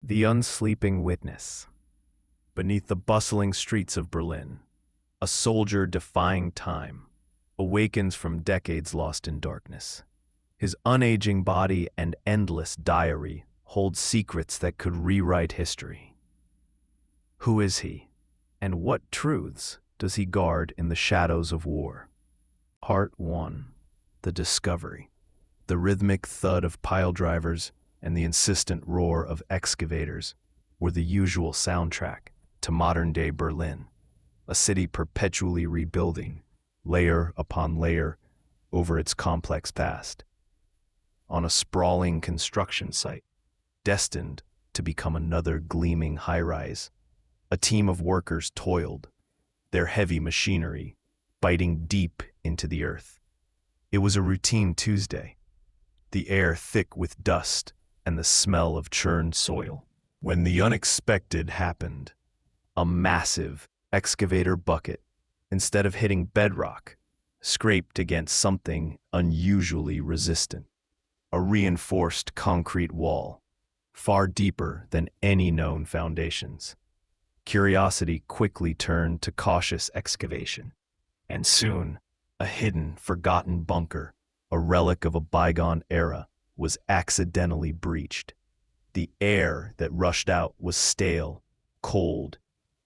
The unsleeping witness. Beneath the bustling streets of Berlin, a soldier defying time awakens from decades lost in darkness. His unaging body and endless diary hold secrets that could rewrite history. Who is he, and what truths does he guard in the shadows of war? Part 1. The Discovery. The rhythmic thud of pile drivers and the insistent roar of excavators were the usual soundtrack to modern-day Berlin, a city perpetually rebuilding, layer upon layer, over its complex past. On a sprawling construction site, destined to become another gleaming high-rise, a team of workers toiled, their heavy machinery biting deep into the earth. It was a routine Tuesday, the air thick with dust and the smell of churned soil, when the unexpected happened. A massive excavator bucket, instead of hitting bedrock, scraped against something unusually resistant. A reinforced concrete wall, far deeper than any known foundations. Curiosity quickly turned to cautious excavation, and soon a hidden, forgotten bunker, a relic of a bygone era, was accidentally breached. The air that rushed out was stale, cold,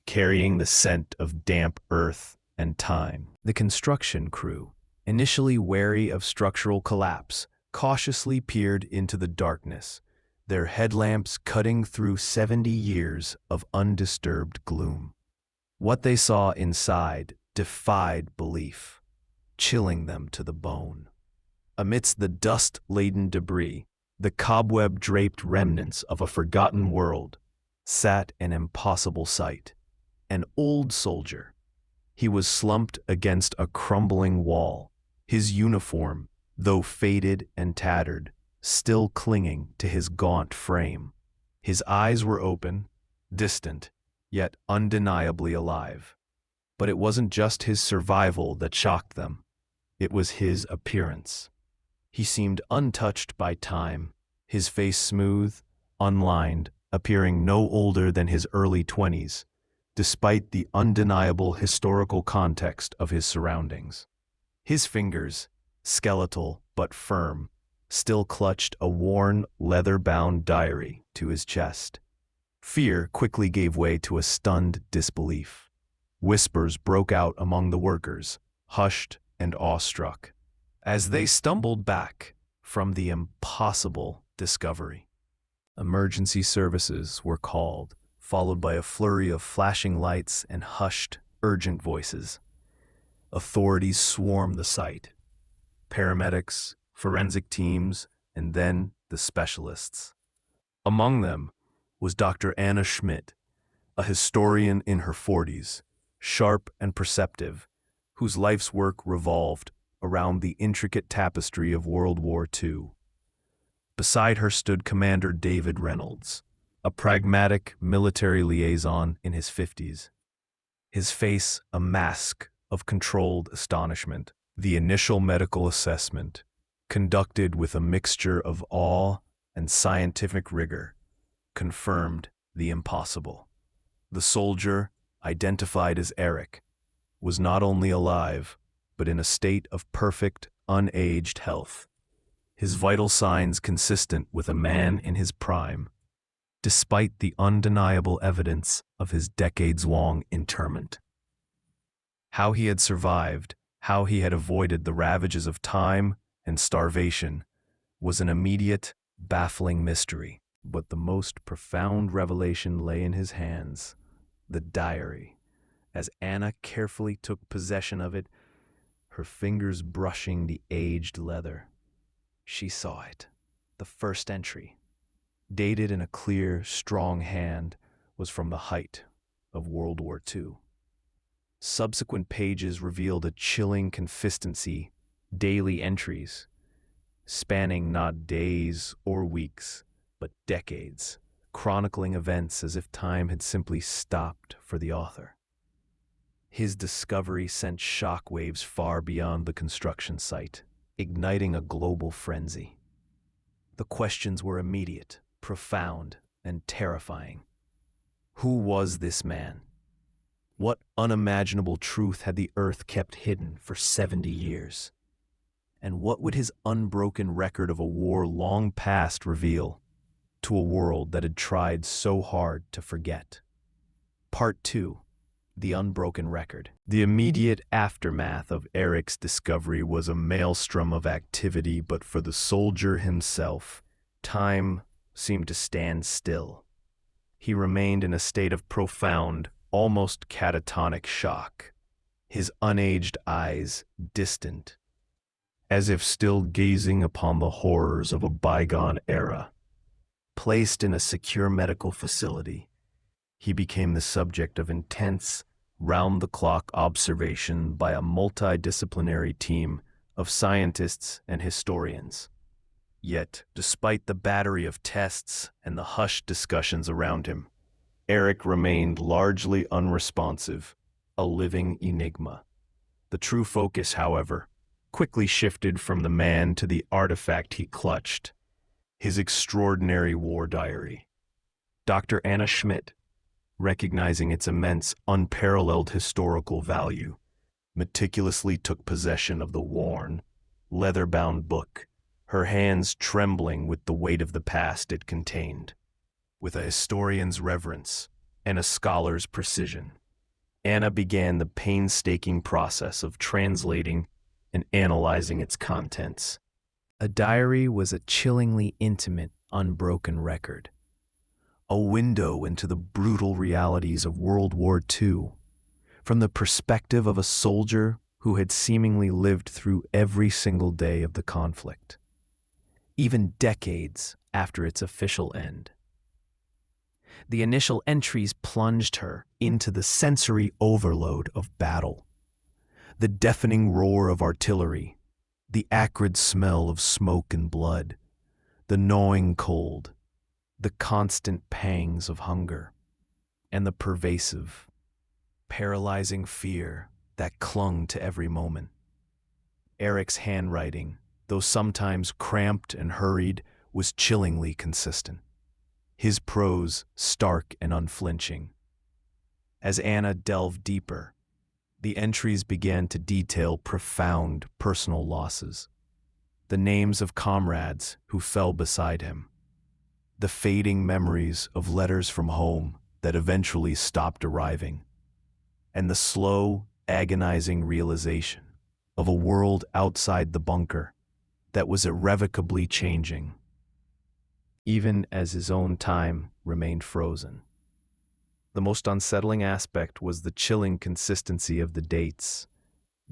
carrying the scent of damp earth and time. The construction crew, initially wary of structural collapse, cautiously peered into the darkness, their headlamps cutting through 70 years of undisturbed gloom. What they saw inside defied belief, chilling them to the bone. Amidst the dust-laden debris, the cobweb-draped remnants of a forgotten world, sat an impossible sight. An old soldier. He was slumped against a crumbling wall, his uniform, though faded and tattered, still clinging to his gaunt frame. His eyes were open, distant, yet undeniably alive. But it wasn't just his survival that shocked them. It was his appearance. He seemed untouched by time, his face smooth, unlined, appearing no older than his early 20s, despite the undeniable historical context of his surroundings. His fingers, skeletal but firm, still clutched a worn, leather-bound diary to his chest. Fear quickly gave way to a stunned disbelief. Whispers broke out among the workers, hushed and awestruck, as they stumbled back from the impossible discovery. Emergency services were called, followed by a flurry of flashing lights and hushed, urgent voices. Authorities swarmed the site. Paramedics, forensic teams, and then the specialists. Among them was Dr. Anna Schmidt, a historian in her 40s, sharp and perceptive, whose life's work revolved around the intricate tapestry of World War II. Beside her stood Commander David Reynolds, a pragmatic military liaison in his 50s. His face a mask of controlled astonishment. The initial medical assessment, conducted with a mixture of awe and scientific rigor, confirmed the impossible. The soldier, identified as Eric, was not only alive, but in a state of perfect, unaged health, his vital signs consistent with a man in his prime, despite the undeniable evidence of his decades-long interment. How he had survived, how he had avoided the ravages of time and starvation, was an immediate, baffling mystery. But the most profound revelation lay in his hands, the diary. As Anna carefully took possession of it, her fingers brushing the aged leather, she saw it. The first entry, dated in a clear, strong hand, was from the height of World War II. Subsequent pages revealed a chilling consistency, daily entries, spanning not days or weeks, but decades, chronicling events as if time had simply stopped for the author. His discovery sent shockwaves far beyond the construction site, igniting a global frenzy. The questions were immediate, profound, and terrifying. Who was this man? What unimaginable truth had the earth kept hidden for 70 years? And what would his unbroken record of a war long past reveal to a world that had tried so hard to forget? Part 2. The Unbroken Record. The immediate aftermath of Eric's discovery was a maelstrom of activity, but for the soldier himself, time seemed to stand still. He remained in a state of profound, almost catatonic shock, his unaged eyes distant, as if still gazing upon the horrors of a bygone era. Placed in a secure medical facility, he became the subject of intense, round-the-clock observation by a multidisciplinary team of scientists and historians. Yet, despite the battery of tests and the hushed discussions around him, Eric remained largely unresponsive, a living enigma. The true focus, however, quickly shifted from the man to the artifact he clutched, his extraordinary war diary. Dr. Anna Schmidt, recognizing its immense, unparalleled historical value, meticulously took possession of the worn, leather-bound book, her hands trembling with the weight of the past it contained. With a historian's reverence and a scholar's precision, Anna began the painstaking process of translating and analyzing its contents. A diary was a chillingly intimate, unbroken record, a window into the brutal realities of World War II, from the perspective of a soldier who had seemingly lived through every single day of the conflict, even decades after its official end. The initial entries plunged her into the sensory overload of battle. The deafening roar of artillery, the acrid smell of smoke and blood, the gnawing cold, the constant pangs of hunger, and the pervasive, paralyzing fear that clung to every moment. Eric's handwriting, though sometimes cramped and hurried, was chillingly consistent, his prose stark and unflinching. As Anna delved deeper, the entries began to detail profound personal losses, the names of comrades who fell beside him, the fading memories of letters from home that eventually stopped arriving, and the slow, agonizing realization of a world outside the bunker that was irrevocably changing, even as his own time remained frozen. The most unsettling aspect was the chilling consistency of the dates.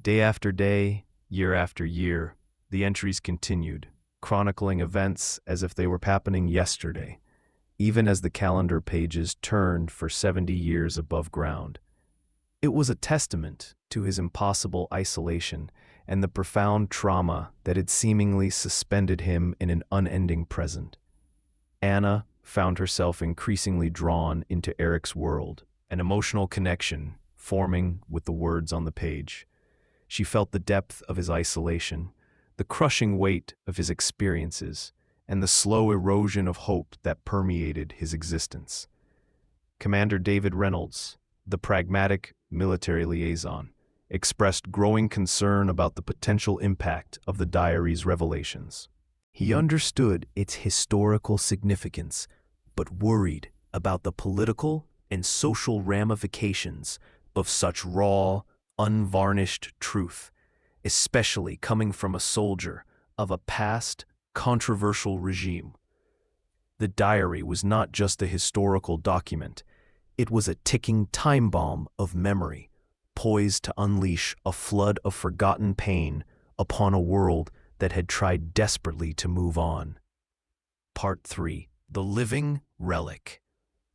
Day after day, year after year, the entries continued, chronicling events as if they were happening yesterday, even as the calendar pages turned for 70 years above ground. It was a testament to his impossible isolation and the profound trauma that had seemingly suspended him in an unending present. Anna found herself increasingly drawn into Eric's world, an emotional connection forming with the words on the page. She felt the depth of his isolation, the crushing weight of his experiences, and the slow erosion of hope that permeated his existence. Commander David Reynolds, the pragmatic military liaison, expressed growing concern about the potential impact of the diary's revelations. He understood its historical significance, but worried about the political and social ramifications of such raw, unvarnished truth, especially coming from a soldier of a past, controversial regime. The diary was not just a historical document, it was a ticking time bomb of memory, poised to unleash a flood of forgotten pain upon a world that had tried desperately to move on. Part 3. The Living Relic.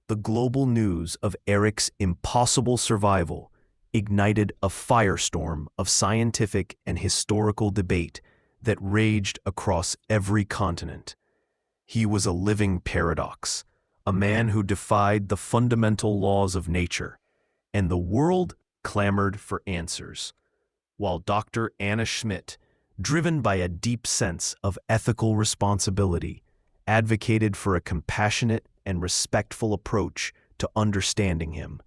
The global news of Eric's impossible survival ignited a firestorm of scientific and historical debate that raged across every continent. He was a living paradox, a man who defied the fundamental laws of nature, and the world clamored for answers, while Dr. Anna Schmidt, driven by a deep sense of ethical responsibility, advocated for a compassionate and respectful approach to understanding him,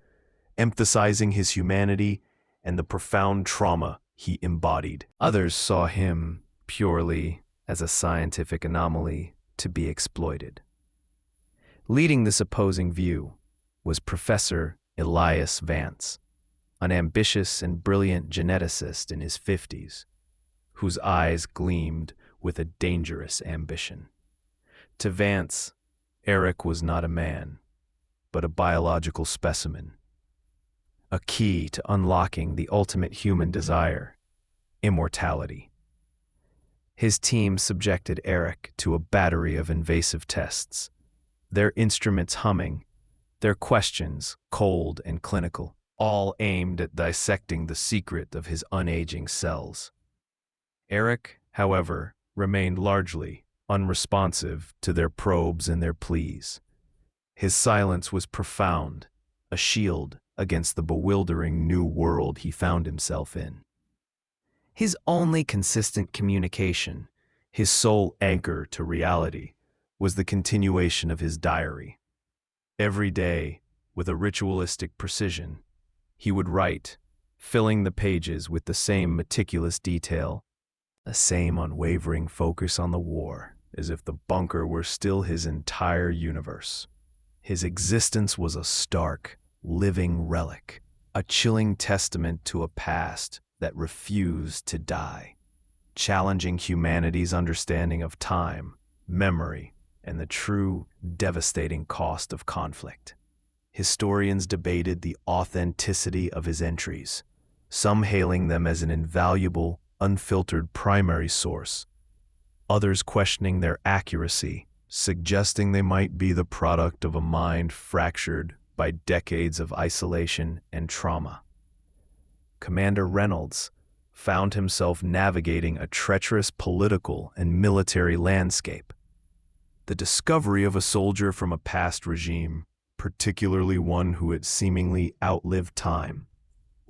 emphasizing his humanity and the profound trauma he embodied. Others saw him purely as a scientific anomaly to be exploited. Leading this opposing view was Professor Elias Vance, an ambitious and brilliant geneticist in his 50s, whose eyes gleamed with a dangerous ambition. To Vance, Eric was not a man, but a biological specimen, a key to unlocking the ultimate human desire, immortality. His team subjected Eric to a battery of invasive tests, their instruments humming, their questions cold and clinical, all aimed at dissecting the secret of his unaging cells. Eric, however, remained largely unresponsive to their probes and their pleas. His silence was profound, a shield against the bewildering new world he found himself in. His only consistent communication, his sole anchor to reality, was the continuation of his diary. Every day, with a ritualistic precision, he would write, filling the pages with the same meticulous detail, the same unwavering focus on the war, as if the bunker were still his entire universe. His existence was a stark, living relic, a chilling testament to a past that refused to die, challenging humanity's understanding of time, memory, and the true, devastating cost of conflict. Historians debated the authenticity of his entries, some hailing them as an invaluable, unfiltered primary source, others questioning their accuracy, suggesting they might be the product of a mind fractured by decades of isolation and trauma. Commander Reynolds found himself navigating a treacherous political and military landscape. The discovery of a soldier from a past regime, particularly one who had seemingly outlived time,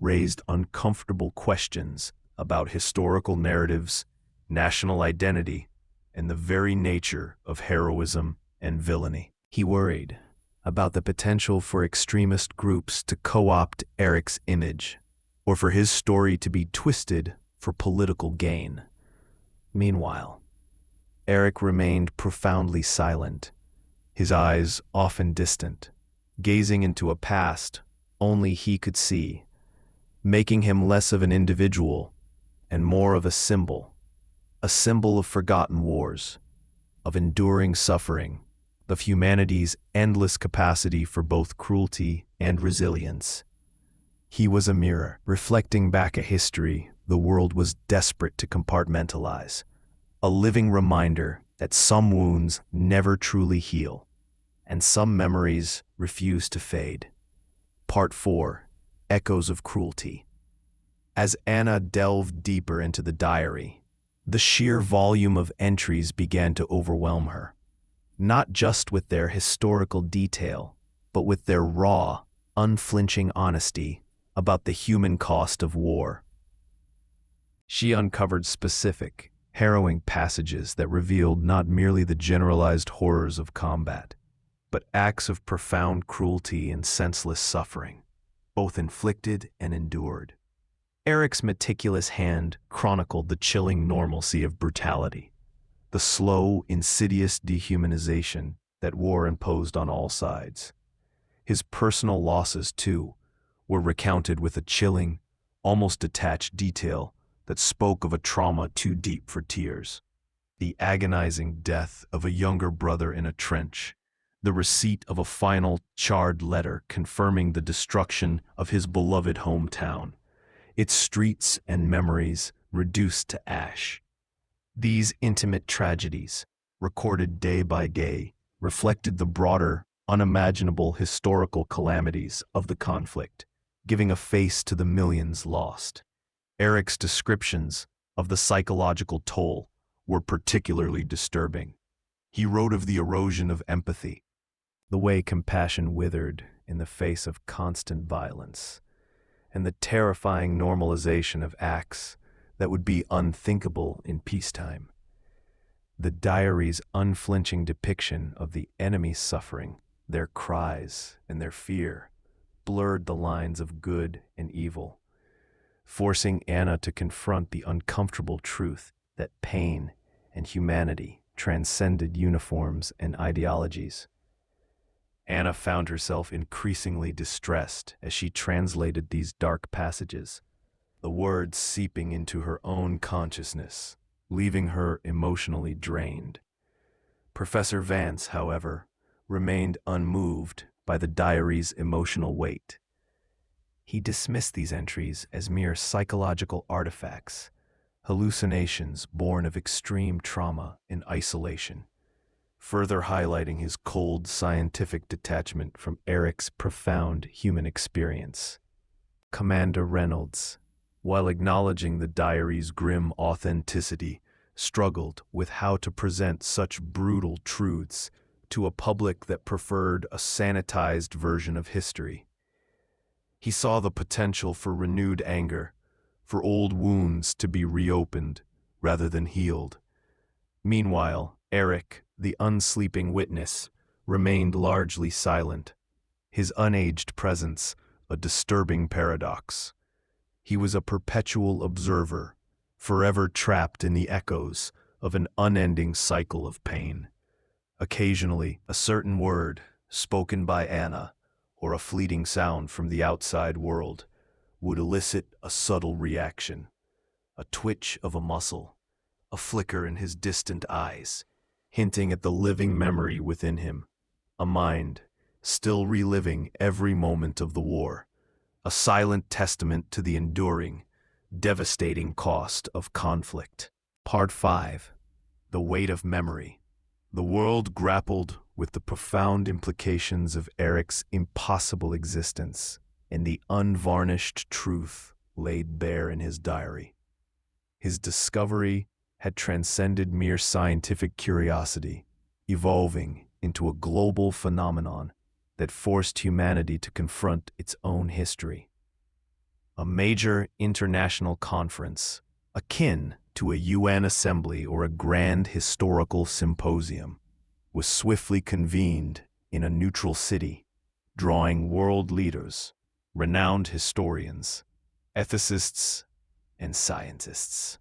raised uncomfortable questions about historical narratives, national identity, and the very nature of heroism and villainy. He worried about the potential for extremist groups to co-opt Eric's image, or for his story to be twisted for political gain. Meanwhile, Eric remained profoundly silent, his eyes often distant, gazing into a past only he could see, making him less of an individual and more of a symbol of forgotten wars, of enduring suffering, of humanity's endless capacity for both cruelty and resilience. He was a mirror, reflecting back a history the world was desperate to compartmentalize, a living reminder that some wounds never truly heal, and some memories refuse to fade. Part 4. Echoes of Cruelty. As Anna delved deeper into the diary, the sheer volume of entries began to overwhelm her, not just with their historical detail, but with their raw, unflinching honesty about the human cost of war. She uncovered specific, harrowing passages that revealed not merely the generalized horrors of combat, but acts of profound cruelty and senseless suffering, both inflicted and endured. Eric's meticulous hand chronicled the chilling normalcy of brutality, the slow, insidious dehumanization that war imposed on all sides. His personal losses, too, were recounted with a chilling, almost detached detail that spoke of a trauma too deep for tears. The agonizing death of a younger brother in a trench, the receipt of a final charred letter confirming the destruction of his beloved hometown, its streets and memories reduced to ash. These intimate tragedies, recorded day by day, reflected the broader, unimaginable historical calamities of the conflict, giving a face to the millions lost. Eric's descriptions of the psychological toll were particularly disturbing. He wrote of the erosion of empathy, the way compassion withered in the face of constant violence, and the terrifying normalization of acts that would be unthinkable in peacetime. The diary's unflinching depiction of the enemy's suffering Their cries and their fear blurred the lines of good and evil, forcing Anna to confront the uncomfortable truth that pain and humanity transcended uniforms and ideologies. Anna found herself increasingly distressed as she translated these dark passages, the words seeping into her own consciousness, leaving her emotionally drained. Professor Vance, however, remained unmoved by the diary's emotional weight. He dismissed these entries as mere psychological artifacts, hallucinations born of extreme trauma and isolation, further highlighting his cold scientific detachment from Eric's profound human experience. Commander Reynolds, while acknowledging the diary's grim authenticity, struggled with how to present such brutal truths to a public that preferred a sanitized version of history. He saw the potential for renewed anger, for old wounds to be reopened rather than healed. Meanwhile, Eric, the unsleeping witness, remained largely silent, his unaged presence a disturbing paradox. He was a perpetual observer, forever trapped in the echoes of an unending cycle of pain. Occasionally, a certain word, spoken by Anna, or a fleeting sound from the outside world, would elicit a subtle reaction, a twitch of a muscle, a flicker in his distant eyes, hinting at the living memory within him, a mind still reliving every moment of the war, a silent testament to the enduring, devastating cost of conflict. Part 5. The Weight of Memory. The world grappled with the profound implications of Eric's impossible existence and the unvarnished truth laid bare in his diary. His discovery had transcended mere scientific curiosity, evolving into a global phenomenon that forced humanity to confront its own history. A major international conference, akin to a UN assembly or a grand historical symposium, was swiftly convened in a neutral city, drawing world leaders, renowned historians, ethicists, and scientists.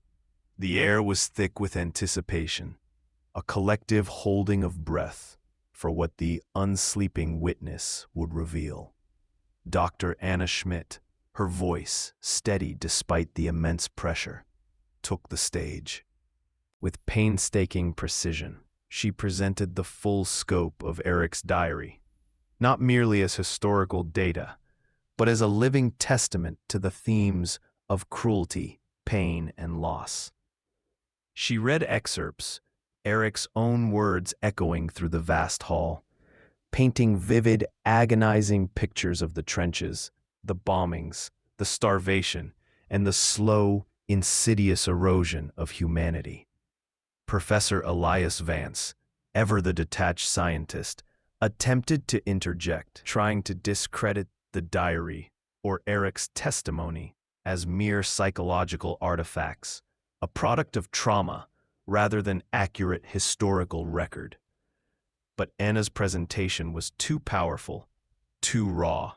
The air was thick with anticipation, a collective holding of breath for what the unsleeping witness would reveal. Dr. Anna Schmidt, her voice steady despite the immense pressure, took the stage. With painstaking precision, she presented the full scope of Eric's diary, not merely as historical data, but as a living testament to the themes of cruelty, pain, and loss. She read excerpts, Eric's own words echoing through the vast hall, painting vivid, agonizing pictures of the trenches, the bombings, the starvation, and the slow, insidious erosion of humanity. Professor Elias Vance, ever the detached scientist, attempted to interject, trying to discredit the diary or Eric's testimony as mere psychological artifacts, a product of trauma rather than accurate historical record. But Anna's presentation was too powerful, too raw.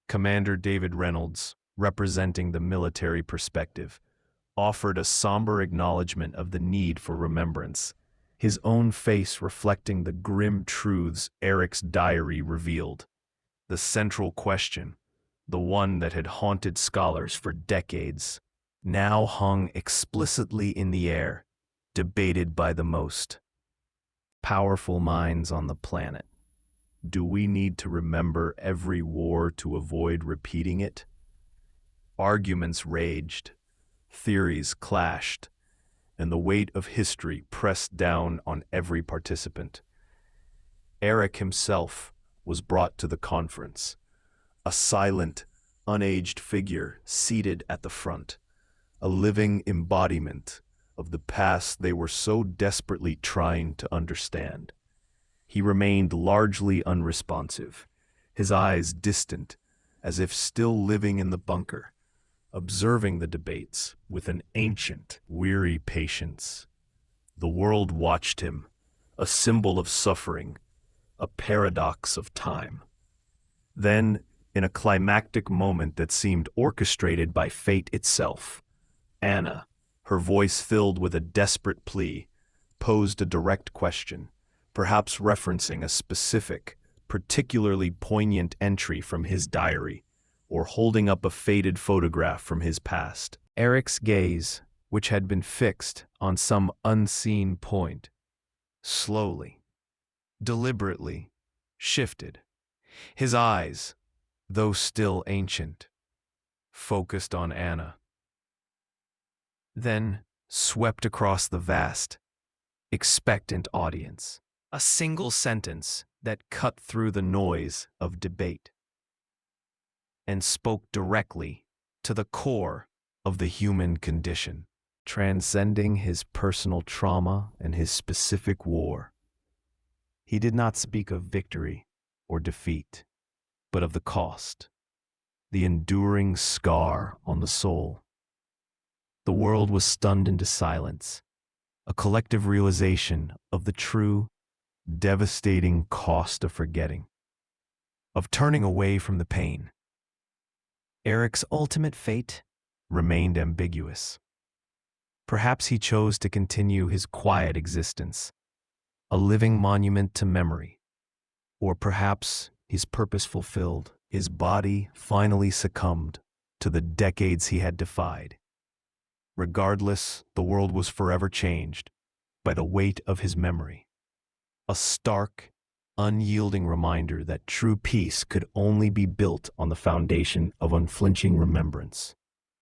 Commander David Reynolds, representing the military perspective, offered a somber acknowledgement of the need for remembrance, his own face reflecting the grim truths Eric's diary revealed. The central question, the one that had haunted scholars for decades, now hung explicitly in the air, debated by the most powerful minds on the planet. Do we need to remember every war to avoid repeating it? Arguments raged, theories clashed, and the weight of history pressed down on every participant. Eric himself was brought to the conference, a silent, unaged figure seated at the front, a living embodiment of the past they were so desperately trying to understand. He remained largely unresponsive, his eyes distant, as if still living in the bunker, observing the debates with an ancient, weary patience. The world watched him, a symbol of suffering, a paradox of time. Then, in a climactic moment that seemed orchestrated by fate itself, Anna, her voice filled with a desperate plea, posed a direct question, perhaps referencing a specific, particularly poignant entry from his diary, or holding up a faded photograph from his past. Eric's gaze, which had been fixed on some unseen point, slowly, deliberately, shifted. His eyes, though still ancient, focused on Anna, then swept across the vast, expectant audience. A single sentence that cut through the noise of debate and spoke directly to the core of the human condition, transcending his personal trauma and his specific war. He did not speak of victory or defeat, but of the cost, the enduring scar on the soul. The world was stunned into silence, a collective realization of the true, devastating cost of forgetting, of turning away from the pain. Eric's ultimate fate remained ambiguous. Perhaps he chose to continue his quiet existence, a living monument to memory. Or perhaps his purpose fulfilled, his body finally succumbed to the decades he had defied. Regardless, the world was forever changed by the weight of his memory. A stark, unyielding reminder that true peace could only be built on the foundation of unflinching remembrance.